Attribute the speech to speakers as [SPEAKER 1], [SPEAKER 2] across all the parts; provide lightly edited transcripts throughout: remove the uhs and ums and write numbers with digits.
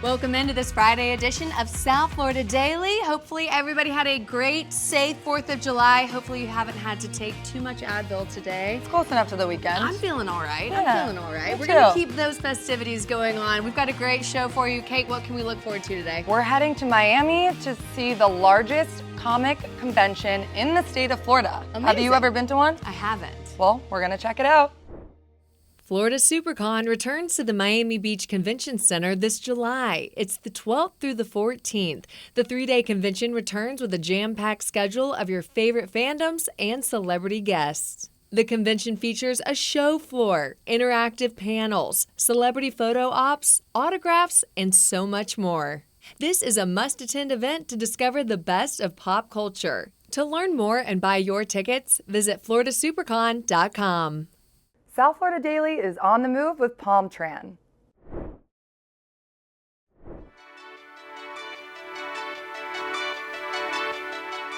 [SPEAKER 1] Welcome into this Friday edition of South Florida Daily. Hopefully everybody had a great, safe 4th of July. Hopefully you haven't had to take too much Advil today.
[SPEAKER 2] It's close enough to the weekend.
[SPEAKER 1] I'm feeling all right.
[SPEAKER 2] Yeah,
[SPEAKER 1] I'm feeling all right.
[SPEAKER 2] me
[SPEAKER 1] We're going to
[SPEAKER 2] too.
[SPEAKER 1] keep those festivities going on. We've got a great show for you. Kate, what can we look forward to today?
[SPEAKER 2] We're heading to Miami to see the largest comic convention in the state of Florida.
[SPEAKER 1] Amazing.
[SPEAKER 2] Have you ever been to one?
[SPEAKER 1] I haven't.
[SPEAKER 2] Well, we're gonna check it out.
[SPEAKER 1] Florida SuperCon returns to the Miami Beach Convention Center this July. It's the 12th through the 14th. The 3-day convention returns with a jam-packed schedule of your favorite fandoms and celebrity guests. The convention features a show floor, interactive panels, celebrity photo ops, autographs, and so much more. This is a must-attend event to discover the best of pop culture. To learn more and buy your tickets, visit FloridaSuperCon.com.
[SPEAKER 2] South Florida Daily is on the move with Palm Tran.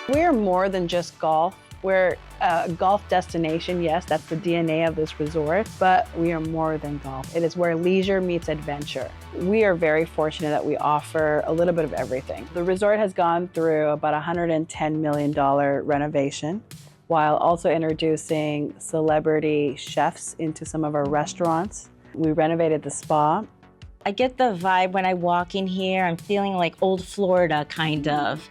[SPEAKER 3] We're more than just golf. We're a golf destination, yes, that's the DNA of this resort, but we are more than golf. It is where leisure meets adventure. We are very fortunate that we offer a little bit of everything. The resort has gone through about $110 million renovation, while also introducing celebrity chefs into some of our restaurants. We renovated the spa.
[SPEAKER 4] I get the vibe when I walk in here. I'm feeling like old Florida, kind of.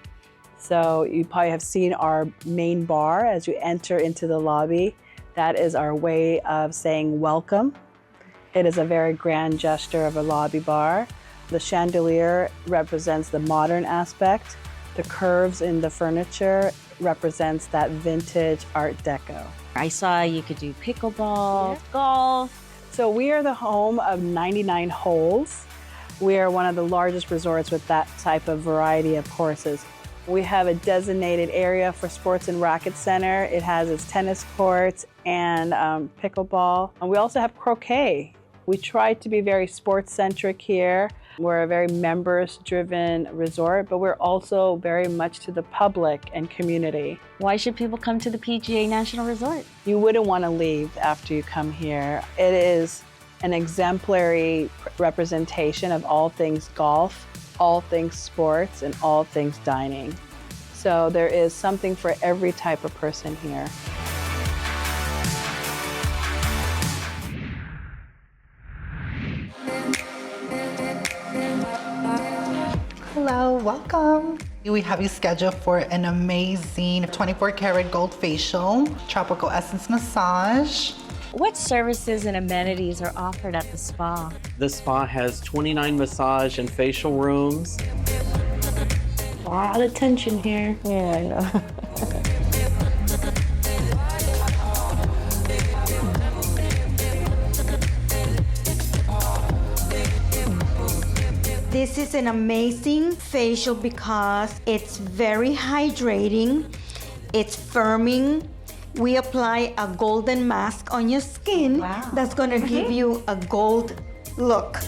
[SPEAKER 3] So you probably have seen our main bar as you enter into the lobby. That is our way of saying welcome. It is a very grand gesture of a lobby bar. The chandelier represents the modern aspect. The curves in the furniture represents that vintage Art Deco.
[SPEAKER 4] I saw you could do pickleball, golf.
[SPEAKER 3] So we are the home of 99 holes. We are one of the largest resorts with that type of variety of courses. We have a designated area for Sports and Racket Center. It has its tennis courts and pickleball. And we also have croquet. We try to be very sports-centric here. We're a very members-driven resort, but we're also very much to the public and community.
[SPEAKER 4] Why should people come to the PGA National Resort?
[SPEAKER 3] You wouldn't want to leave after you come here. It is an exemplary representation of all things golf, all things sports, and all things dining. So there is something for every type of person here.
[SPEAKER 5] Hello, welcome. We have you scheduled for an amazing 24-karat gold facial, tropical essence massage.
[SPEAKER 4] What services and amenities are offered at the spa?
[SPEAKER 6] The spa has 29 massage and facial rooms.
[SPEAKER 4] A lot of tension here.
[SPEAKER 3] Yeah, I know.
[SPEAKER 7] This is an amazing facial because it's very hydrating, it's firming. We apply a golden mask on your skin that's gonna give you a gold look.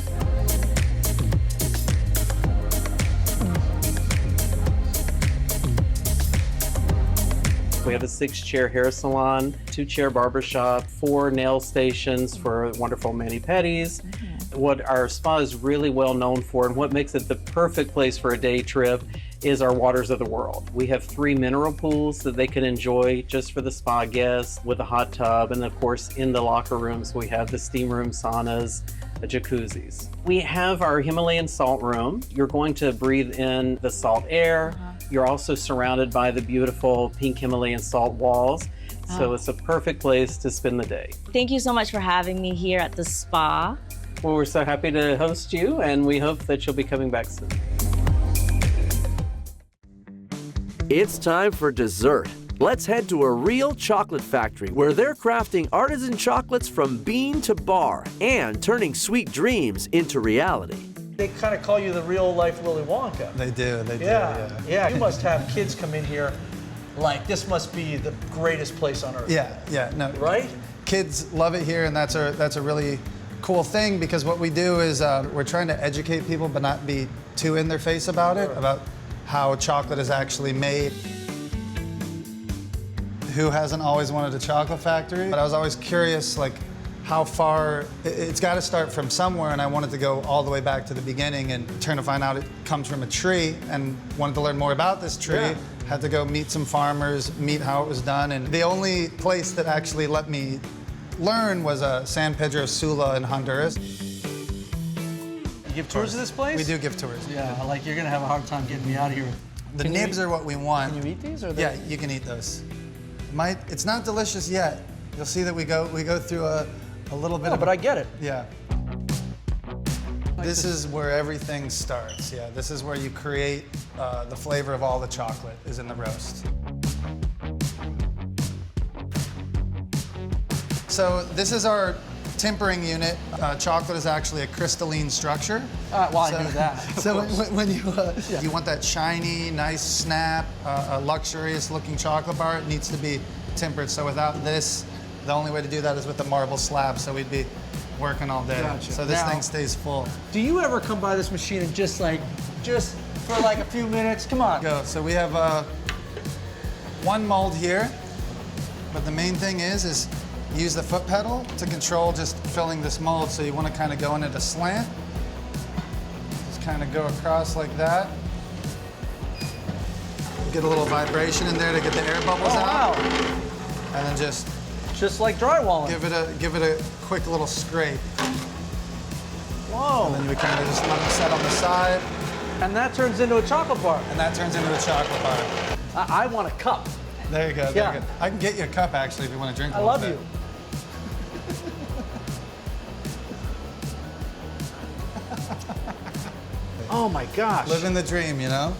[SPEAKER 6] We have a 6-chair hair salon, 2-chair barbershop, 4 nail stations for wonderful mani-pedis. What our spa is really well known for and what makes it the perfect place for a day trip is our Waters of the World. We have 3 mineral pools that they can enjoy just for the spa guests with a hot tub, and of course in the locker rooms we have the steam room saunas, the jacuzzis. We have our Himalayan salt room. You're going to breathe in the salt air. You're also surrounded by the beautiful pink Himalayan salt walls. So it's a perfect place to spend the day.
[SPEAKER 4] Thank you so much for having me here at the spa.
[SPEAKER 6] Well, we're so happy to host you, and we hope that you'll be coming back soon.
[SPEAKER 8] It's time for dessert. Let's head to a real chocolate factory where they're crafting artisan chocolates from bean to bar and turning sweet dreams into reality.
[SPEAKER 9] They kind of call you the real-life Willy Wonka.
[SPEAKER 10] They do,
[SPEAKER 9] Yeah. You must have kids come in here like, this must be the greatest place on earth.
[SPEAKER 10] Yeah, no.
[SPEAKER 9] Right?
[SPEAKER 10] Kids love it here, and that's a really cool thing, because what we do is we're trying to educate people but not be too in their face about it, about how chocolate is actually made. Who hasn't always wanted a chocolate factory? But I was always curious, like, how far, it's got to start from somewhere, and I wanted to go all the way back to the beginning and turn to find out it comes from a tree, and wanted to learn more about this tree.
[SPEAKER 9] Yeah.
[SPEAKER 10] Had to go meet some farmers, meet how it was done, and the only place that actually let me learn was San Pedro Sula in Honduras.
[SPEAKER 9] You give tours of this place?
[SPEAKER 10] We do give tours.
[SPEAKER 9] Yeah, like you're gonna have a hard time getting me out of here.
[SPEAKER 10] The nibs are what we want.
[SPEAKER 9] Can you eat these? Or
[SPEAKER 10] Yeah, you can eat those. It's not delicious yet. You'll see that we go through a little bit
[SPEAKER 9] No,
[SPEAKER 10] of.
[SPEAKER 9] but I get it.
[SPEAKER 10] Yeah. This is where everything starts. Yeah, this is where you create the flavor of all the chocolate is in the roast. So this is our tempering unit. Chocolate is actually a crystalline structure.
[SPEAKER 9] Well, I knew that.
[SPEAKER 10] So when you want that shiny, nice snap, a luxurious looking chocolate bar, it needs to be tempered. So without this, the only way to do that is with the marble slab. So we'd be working all day.
[SPEAKER 9] Gotcha.
[SPEAKER 10] So this
[SPEAKER 9] Now,
[SPEAKER 10] thing stays full.
[SPEAKER 9] Do you ever come by this machine and just for like a few minutes? Come on.
[SPEAKER 10] Go. So we have one mold here, but the main thing is use the foot pedal to control just filling this mold. So you want to kind of go in at a slant. Just kind of go across like that. Get a little vibration in there to get the air bubbles out.
[SPEAKER 9] Wow.
[SPEAKER 10] And then just
[SPEAKER 9] like drywalling.
[SPEAKER 10] Give it a quick little scrape.
[SPEAKER 9] Whoa.
[SPEAKER 10] And then we kind of just let them set on the side.
[SPEAKER 9] And that turns into a chocolate bar.
[SPEAKER 10] And that turns into a chocolate bar.
[SPEAKER 9] I want a cup.
[SPEAKER 10] There you go. There you go. I can get you a cup actually if you want to drink.
[SPEAKER 9] I love you. Oh my gosh.
[SPEAKER 10] Living the dream, you know?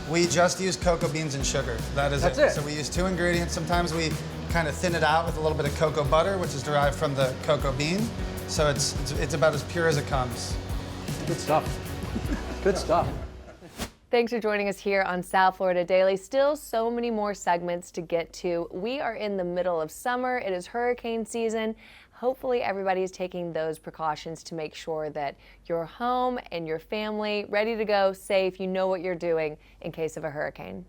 [SPEAKER 10] We just use cocoa beans and sugar. That's it. So we use 2 ingredients. Sometimes we kind of thin it out with a little bit of cocoa butter, which is derived from the cocoa bean. So it's about as pure as it comes.
[SPEAKER 9] Good stuff. Good stuff.
[SPEAKER 1] Thanks for joining us here on South Florida Daily. Still so many more segments to get to. We are in the middle of summer. It is hurricane season. Hopefully everybody is taking those precautions to make sure that you're home and your family ready to go, safe. You know what you're doing in case of a hurricane.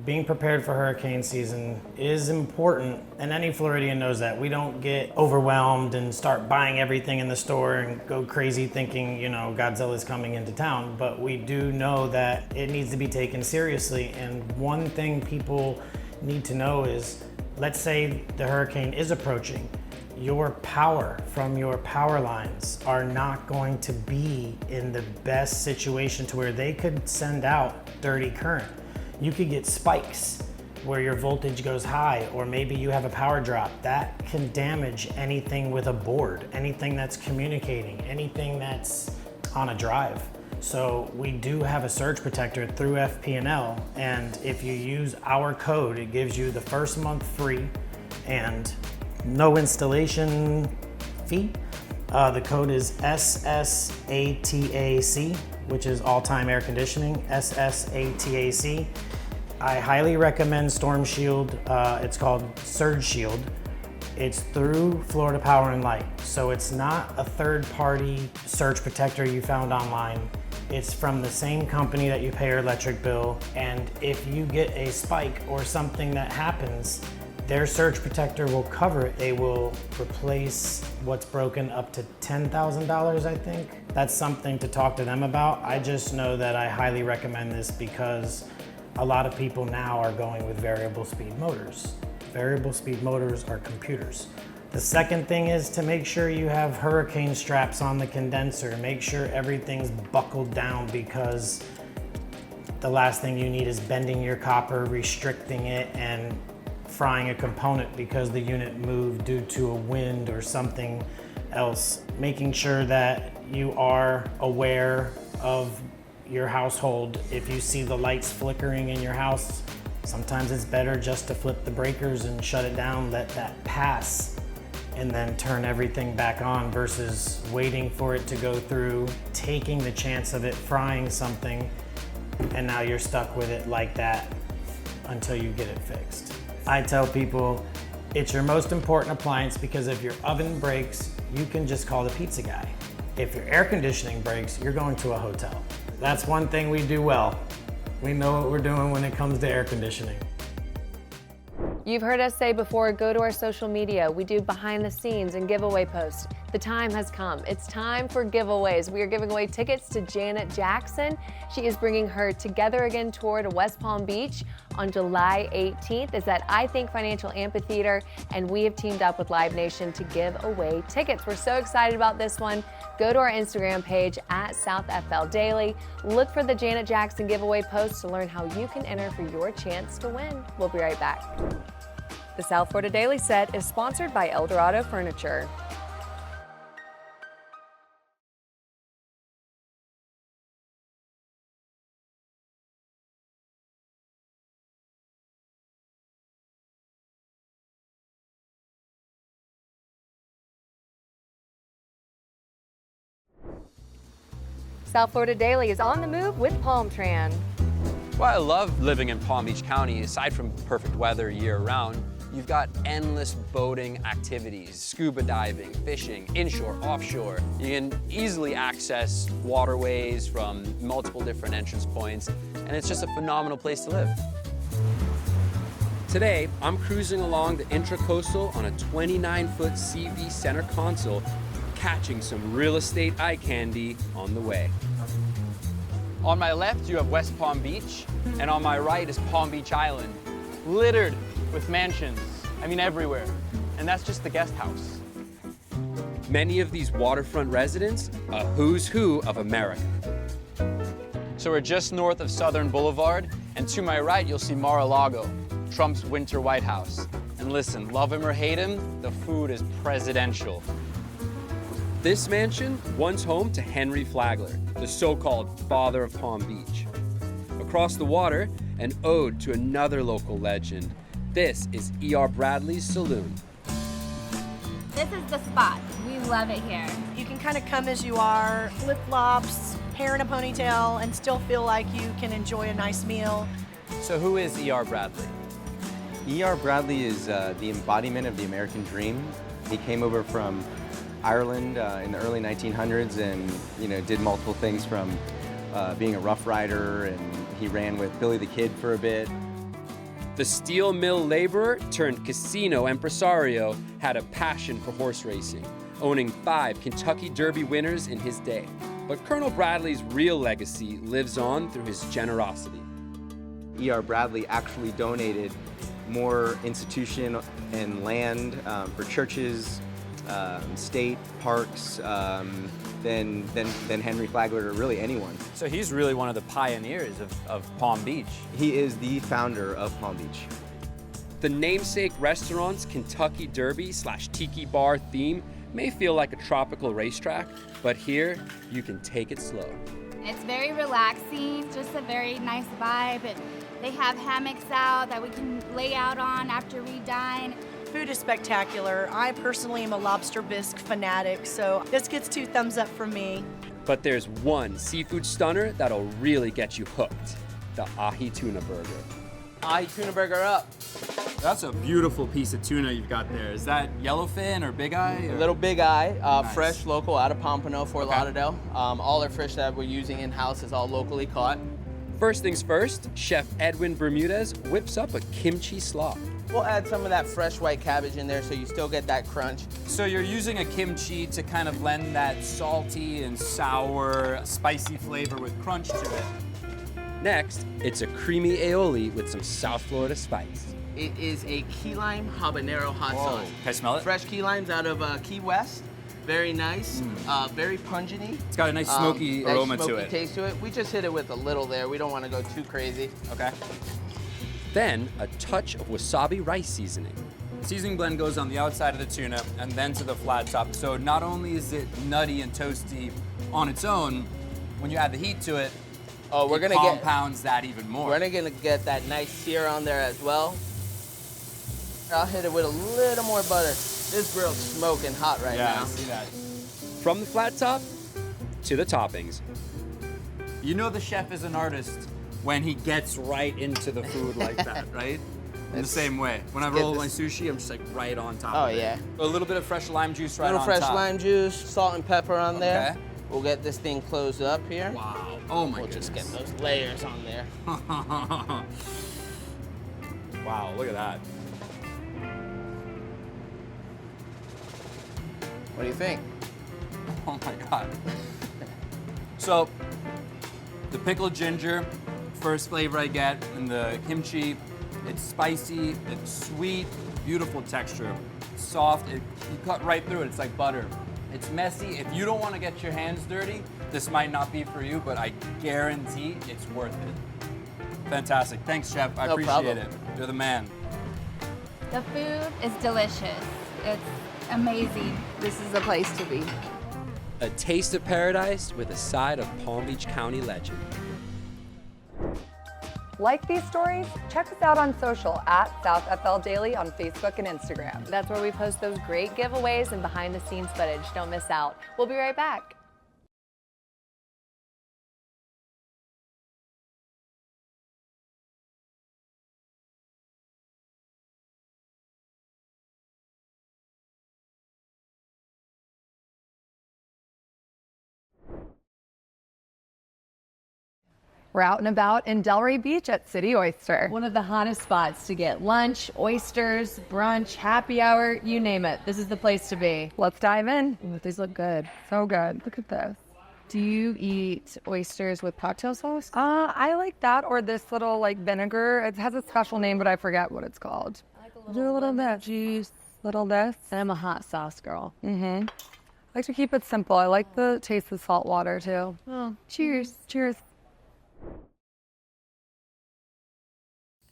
[SPEAKER 11] Being prepared for hurricane season is important, and any Floridian knows that. We don't get overwhelmed and start buying everything in the store and go crazy thinking, Godzilla is coming into town, but we do know that it needs to be taken seriously. And one thing people need to know is, let's say the hurricane is approaching. Your power from your power lines are not going to be in the best situation to where they could send out dirty current. You could get spikes where your voltage goes high, or maybe you have a power drop. That can damage anything with a board, anything that's communicating, anything that's on a drive. So we do have a surge protector through FP&L, and if you use our code, it gives you the first month free and no installation fee. The code is SSATAC, which is all-time air conditioning, SSATAC. I highly recommend Storm Shield. It's called Surge Shield. It's through Florida Power and Light. So it's not a third-party surge protector you found online. It's from the same company that you pay your electric bill. And if you get a spike or something that happens, their surge protector will cover it. They will replace what's broken up to $10,000, I think. That's something to talk to them about. I just know that I highly recommend this because a lot of people now are going with variable speed motors. Variable speed motors are computers. The second thing is to make sure you have hurricane straps on the condenser. Make sure everything's buckled down, because the last thing you need is bending your copper, restricting it, and frying a component because the unit moved due to a wind or something else. Making sure that you are aware of your household. If you see the lights flickering in your house, sometimes it's better just to flip the breakers and shut it down, let that pass, and then turn everything back on versus waiting for it to go through, taking the chance of it frying something, and now you're stuck with it like that until you get it fixed. I tell people it's your most important appliance, because if your oven breaks, you can just call the pizza guy. If your air conditioning breaks, you're going to a hotel. That's one thing we do well. We know what we're doing when it comes to air conditioning.
[SPEAKER 1] You've heard us say before, go to our social media. We do behind the scenes and giveaway posts. The time has come. It's time for giveaways. We are giving away tickets to Janet Jackson. She is bringing her Together Again tour to West Palm Beach on July 18th. It's at I Think Financial Amphitheater, and we have teamed up with Live Nation to give away tickets. We're so excited about this one. Go to our Instagram page at SouthFL Daily. Look for the Janet Jackson giveaway post to learn how you can enter for your chance to win. We'll be right back. The South Florida Daily Set is sponsored by Eldorado Furniture. South Florida Daily is on the move with Palmtran.
[SPEAKER 12] Well, I love living in Palm Beach County. Aside from perfect weather year-round, you've got endless boating activities, scuba diving, fishing, inshore, offshore. You can easily access waterways from multiple different entrance points, and it's just a phenomenal place to live. Today, I'm cruising along the Intracoastal on a 29-foot CV center console, catching some real estate eye candy on the way. On my left, you have West Palm Beach, and on my right is Palm Beach Island, littered with mansions, I mean everywhere, and that's just the guest house. Many of these waterfront residents, a who's who of America. So we're just north of Southern Boulevard, and to my right, you'll see Mar-a-Lago, Trump's winter White House. And listen, love him or hate him, the food is presidential. This mansion, once home to Henry Flagler, the so-called father of Palm Beach. Across the water, an ode to another local legend. This is E.R. Bradley's Saloon.
[SPEAKER 13] This is the spot. We love it here.
[SPEAKER 14] You can kind of come as you are, flip-flops, hair in a ponytail, and still feel like you can enjoy a nice meal.
[SPEAKER 12] So who is E.R. Bradley?
[SPEAKER 15] E.R. Bradley is the embodiment of the American dream. He came over from Ireland in the early 1900s and did multiple things from being a Rough Rider, and he ran with Billy the Kid for a bit.
[SPEAKER 12] The steel mill laborer turned casino impresario had a passion for horse racing, owning 5 Kentucky Derby winners in his day. But Colonel Bradley's real legacy lives on through his generosity.
[SPEAKER 15] E.R. Bradley actually donated more institution and land for churches, state parks than Henry Flagler or really anyone.
[SPEAKER 12] So he's really one of the pioneers of Palm Beach.
[SPEAKER 15] He is the founder of Palm Beach.
[SPEAKER 12] The namesake restaurant's Kentucky Derby / Tiki Bar theme may feel like a tropical racetrack, but here you can take it slow.
[SPEAKER 13] It's very relaxing, just a very nice vibe. They have hammocks out that we can lay out on after we dine.
[SPEAKER 14] Food is spectacular. I personally am a lobster bisque fanatic, so this gets 2 thumbs up from me.
[SPEAKER 12] But there's one seafood stunner that'll really get you hooked, the ahi tuna burger.
[SPEAKER 16] Ahi tuna burger up.
[SPEAKER 12] That's a beautiful piece of tuna you've got there. Is that yellowfin or big eye?
[SPEAKER 16] A little big eye,
[SPEAKER 12] Nice.
[SPEAKER 16] fresh, local, out of Pompano, Fort Lauderdale. All our fish that we're using in-house is all locally caught.
[SPEAKER 12] First things first, Chef Edwin Bermudez whips up a kimchi slop.
[SPEAKER 16] We'll add some of that fresh white cabbage in there so you still get that crunch.
[SPEAKER 12] So you're using a kimchi to kind of blend that salty and sour, spicy flavor with crunch to it. Next, it's a creamy aioli with some South Florida spice.
[SPEAKER 16] It is a key lime habanero hot sauce.
[SPEAKER 12] Can I smell it?
[SPEAKER 16] Fresh key limes out of Key West. Very nice, very pungent-y.
[SPEAKER 12] It's got a nice smoky aroma to it.
[SPEAKER 16] Taste to it. We just hit it with a little there. We don't want to go too crazy.
[SPEAKER 12] Okay. Then a touch of wasabi rice seasoning. Seasoning blend goes on the outside of the tuna and then to the flat top. So not only is it nutty and toasty on its own, when you add the heat to it, it compounds that even more.
[SPEAKER 16] We're gonna get that nice sear on there as well. I'll hit it with a little more butter. This grill's smoking hot right now.
[SPEAKER 12] Yeah, I see that. From the flat top to the toppings. You know the chef is an artist when he gets right into the food like that, right? In the same way. When I roll my sushi, I'm just like right on top of it.
[SPEAKER 16] Oh, yeah.
[SPEAKER 12] A little bit of fresh lime juice right on top.
[SPEAKER 16] Little fresh lime juice, salt and pepper on there. We'll get this thing closed up here.
[SPEAKER 12] Wow. Oh my
[SPEAKER 16] goodness.
[SPEAKER 12] goodness.
[SPEAKER 16] We'll just get those layers on there.
[SPEAKER 12] Wow, look at that.
[SPEAKER 16] What do you think?
[SPEAKER 12] Oh my God. So, the pickled ginger, first flavor I get, and the kimchi, it's spicy, it's sweet, beautiful texture, soft, you cut right through it, it's like butter. It's messy. If you don't want to get your hands dirty, this might not be for you, but I guarantee it's worth it. Fantastic. Thanks, Chef. I appreciate it. You're the man.
[SPEAKER 13] The food is delicious. It's amazing.
[SPEAKER 2] This is the place to be.
[SPEAKER 12] A taste of paradise with a side of Palm Beach County legend.
[SPEAKER 2] Like these stories? Check us out on social at South FL Daily on Facebook and Instagram.
[SPEAKER 1] That's where we post those great giveaways and behind the scenes footage. Don't miss out. We'll be right back.
[SPEAKER 2] We're out and about in Delray Beach at City Oyster.
[SPEAKER 1] One of the hottest spots to get lunch, oysters, brunch, happy hour, you name it. This is the place to be.
[SPEAKER 2] Let's dive in.
[SPEAKER 1] Ooh, these look good.
[SPEAKER 2] So good. Look at this.
[SPEAKER 1] Do you eat oysters with cocktail sauce?
[SPEAKER 2] I like that or this little like vinegar. It has a special name, but I forget what it's called. Do a little bit. Juice, little this.
[SPEAKER 1] And I'm a hot sauce girl.
[SPEAKER 2] I like to keep it simple. I like the taste of salt water too.
[SPEAKER 1] Oh,
[SPEAKER 2] cheers. Cheers.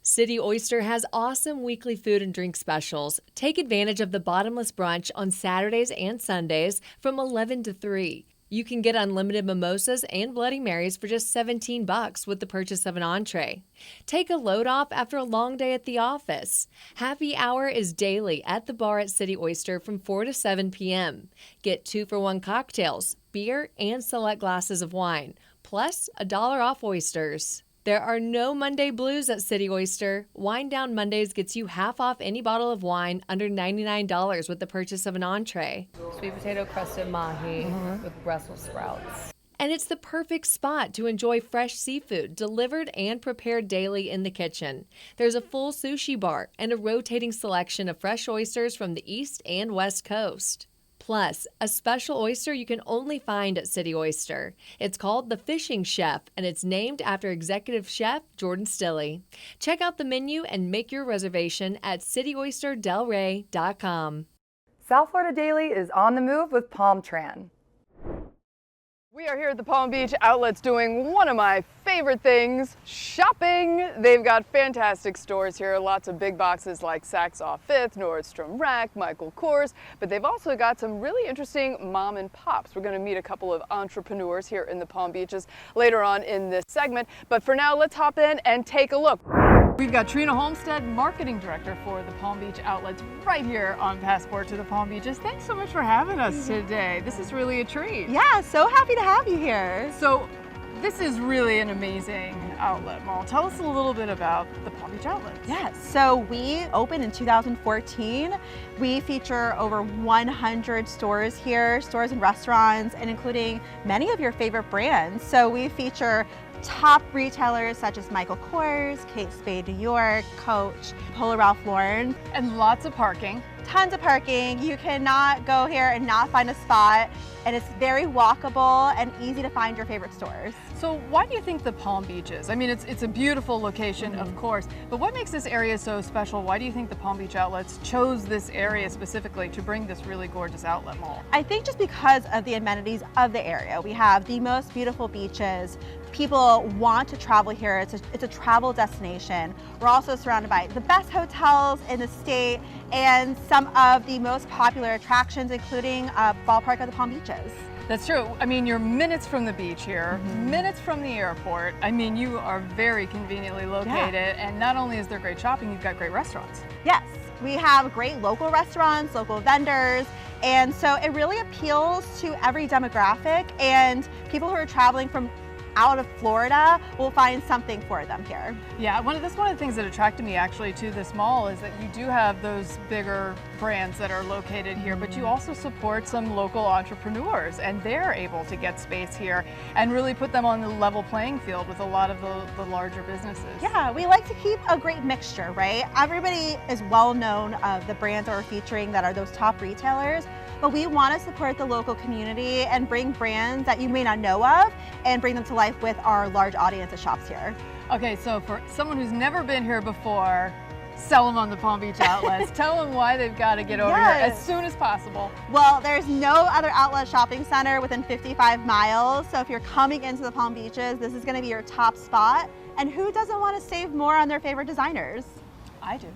[SPEAKER 1] City Oyster has awesome weekly food and drink specials. Take advantage of the bottomless brunch on Saturdays and Sundays from 11 to 3. You can get unlimited mimosas and Bloody Marys for just $17 with the purchase of an entree. Take a load off after a long day at the office. Happy hour is daily at the bar at City Oyster from 4 to 7 p.m. Get 2-for-1 cocktails, beer, and select glasses of wine, plus $1 off oysters. There are no Monday blues at City Oyster. Wine Down Mondays gets you half off any bottle of wine under $99 with the purchase of an entree.
[SPEAKER 2] Sweet potato crusted mahi with Brussels sprouts.
[SPEAKER 1] And it's the perfect spot to enjoy fresh seafood delivered and prepared daily in the kitchen. There's a full sushi bar and a rotating selection of fresh oysters from the East and West Coast. Plus, a special oyster you can only find at City Oyster. It's called the Fishing Chef, and it's named after Executive Chef Jordan Stilley. Check out the menu and make your reservation at cityoysterdelray.com.
[SPEAKER 2] South Florida Daily is on the move with Palm Tran.
[SPEAKER 17] We are here at the Palm Beach Outlets doing one of my favorite things, shopping. They've got fantastic stores here, lots of big boxes like Saks Off 5th, Nordstrom Rack, Michael Kors, but they've also got some really interesting mom and pops. We're going to meet a couple of entrepreneurs here in the Palm Beaches later on in this segment, but for now, let's hop in and take a look. We've got Trina Homestead, Marketing Director for the Palm Beach Outlets, right here on Passport to the Palm Beaches. Thanks so much for having us today. This is really a treat.
[SPEAKER 18] Yeah, so happy to have you here.
[SPEAKER 17] So this is really an amazing outlet mall. Tell us a little bit about the Palm Beach Outlets.
[SPEAKER 18] Yes, so we opened in 2014. We feature over 100 stores here, stores and restaurants, and including many of your favorite brands. So we feature top retailers such as Michael Kors, Kate Spade New York, Coach, Polo Ralph Lauren.
[SPEAKER 17] And lots of parking.
[SPEAKER 18] Tons of parking. You cannot go here and not find a spot. And it's very walkable and easy to find your favorite stores.
[SPEAKER 17] So why do you think the Palm Beaches? I mean, it's a beautiful location, of course, but what makes this area so special? Why do you think the Palm Beach Outlets chose this area specifically to bring this really gorgeous outlet mall?
[SPEAKER 18] I think just because of the amenities of the area. We have the most beautiful beaches. People want to travel here. It's a travel destination. We're also surrounded by the best hotels in the state and some of the most popular attractions, including Ballpark of the Palm Beaches.
[SPEAKER 17] That's true. I mean, you're minutes from the beach here, minutes from the airport. I mean, you are very conveniently located, and not only is there great shopping, you've got great restaurants.
[SPEAKER 18] Yes, we have great local restaurants, local vendors, and so it really appeals to every demographic, and people who are traveling from out of Florida will find something for them here.
[SPEAKER 17] Yeah, that's one of the things that attracted me actually to this mall is that you do have those bigger brands that are located here, but you also support some local entrepreneurs, and they're able to get space here and really put them on the level playing field with a lot of the larger businesses.
[SPEAKER 18] Yeah, we like to keep a great mixture, right? Everybody is well known of the brands that we're featuring that are those top retailers, but we want to support the local community and bring brands that you may not know of and bring them to life with our large audience that shops here.
[SPEAKER 17] Okay, so for someone who's never been here before, sell them on the Palm Beach outlets. Tell them why they've got to get over here as soon as possible.
[SPEAKER 18] Well, there's no other outlet shopping center within 55 miles. So if you're coming into the Palm Beaches, this is going to be your top spot. And who doesn't want to save more on their favorite designers?
[SPEAKER 17] I do.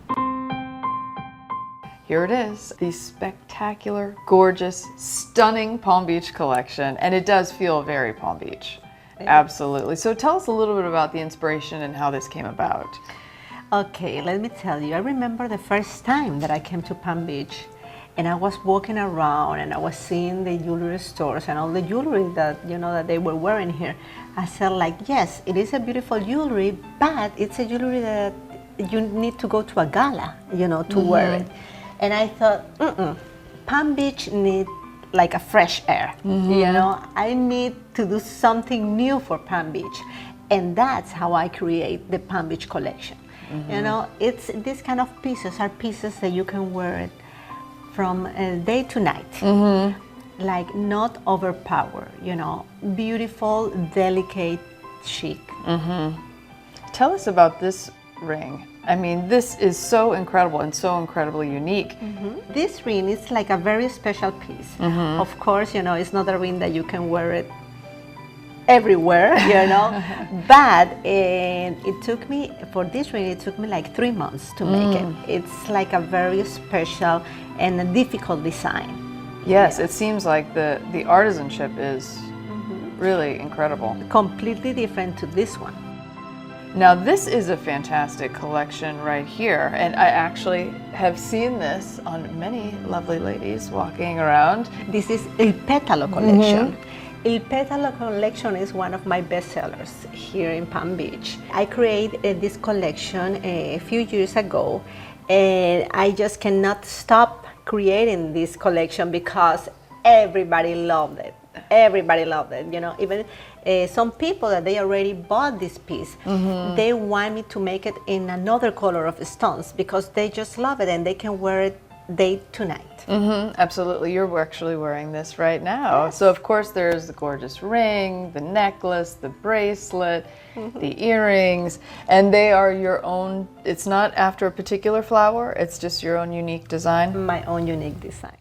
[SPEAKER 17] Here it is, the spectacular, gorgeous, stunning Palm Beach collection. And it does feel very Palm Beach. Absolutely. So tell us a little bit about the inspiration and how this came about.
[SPEAKER 19] Okay, let me tell you, I remember the first time that I came to Palm Beach and I was walking around and I was seeing the jewelry stores and all the jewelry that, you know, that they were wearing here. I said like, yes, it is a beautiful jewelry, but it's a jewelry that you need to go to a gala, you know, to wear it. And I thought, Palm Beach needs like a fresh air, you know, I need to do something new for Palm Beach. And that's how I create the Palm Beach collection. You know, it's these kind of pieces are pieces that you can wear it from day to night. Like not overpower, you know, beautiful, delicate, chic.
[SPEAKER 17] Tell us about this ring. I mean, this is so incredible and so incredibly unique.
[SPEAKER 19] This ring is like a very special piece. Of course, you know, it's not a ring that you can wear it everywhere, you know, but it took me, for this ring, it took me like 3 months to make it. It's like a very special and a difficult design.
[SPEAKER 17] Yes, it seems like the artisanship is really incredible.
[SPEAKER 19] Completely different to this one.
[SPEAKER 17] Now this is a fantastic collection right here, and I actually have seen this on many lovely ladies walking around.
[SPEAKER 19] This is Il Petalo collection. Il Petalo collection is one of my best sellers here in Palm Beach. I created this collection a few years ago, and I just cannot stop creating this collection because everybody loved it. Everybody loved it, you know, even some people that they already bought this piece, they want me to make it in another color of stones because they just love it and they can wear it day to night.
[SPEAKER 17] Absolutely, you're actually wearing this right now. So of course there's the gorgeous ring, the necklace, the bracelet, the earrings, and they are your own, it's not after a particular flower, it's just your own unique design?
[SPEAKER 19] My own unique design.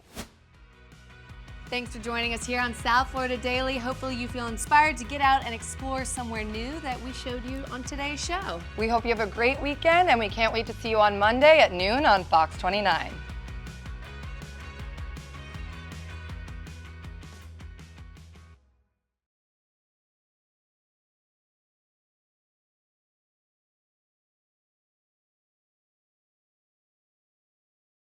[SPEAKER 1] Thanks for joining us here on South Florida Daily. Hopefully you feel inspired to get out and explore somewhere new that we showed you on today's show.
[SPEAKER 17] We hope you have a great weekend, and we can't wait to see you on Monday at noon on Fox 29.